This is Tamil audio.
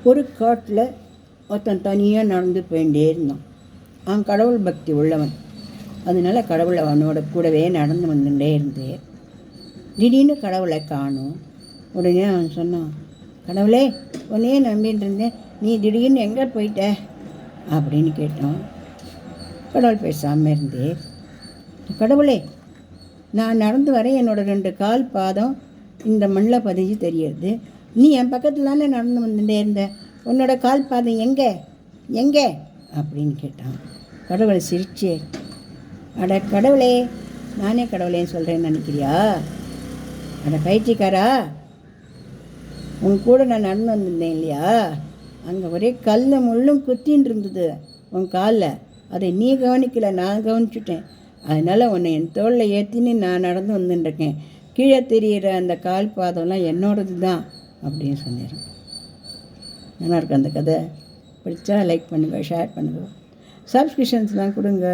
ஒரு காட்டில் ஒருத்தன் தனியாக நடந்து போயிட்டே இருந்தான். அவன் கடவுள் பக்தி உள்ளவன். அதனால கடவுளை அவனோட கூடவே நடந்து வந்துட்டே இருந்தே. திடீர்னு கடவுளை காணும். உடனே அவன் சொன்னான், கடவுளே, உன்னையே நம்பின்னு இருந்தேன், நீ திடீர்னு எங்கே போயிட்ட அப்படின்னு கேட்டான். கடவுள் பேசாமல் இருந்தே, கடவுளே, நான் நடந்து வரேன், என்னோடய 2 கால் பாதம் இந்த மண்ணில் பதிஞ்சு தெரியுது. நீ என் பக்கத்தில் தானே நடந்து வந்துட்டே இருந்த, உன்னோட கால் பாதம் எங்கே எங்கே அப்படின்னு கேட்டான். கடவுளை சிரிச்சே, அட கடவுளே, நானே கடவுளேன்னு சொல்கிறேன்னு நினைக்கிறியா? அட பயிற்சிக்காரா, உன் கூட நான் நடந்து வந்திருந்தேன் இல்லையா, அங்கே ஒரே கல் முள்ளும் குத்தின்னு இருந்தது உன் காலில். அதை நீ கவனிக்கலை, நான் கவனிச்சுட்டேன். அதனால் உன்னை என் தோளில் ஏற்றின்னு நான் நடந்து வந்துட்டுருக்கேன். கீழே தெரிகிற அந்த கால் பாதம்லாம் என்னோடது தான் அப்படின்னு சொன்னார். நல்லாயிருக்கு அந்த கதை. பிடிச்சா லைக் பண்ணுங்கள், ஷேர் பண்ணுங்கள், சப்ஸ்கிரிப்ஷன்ஸ்லாம் கொடுங்க.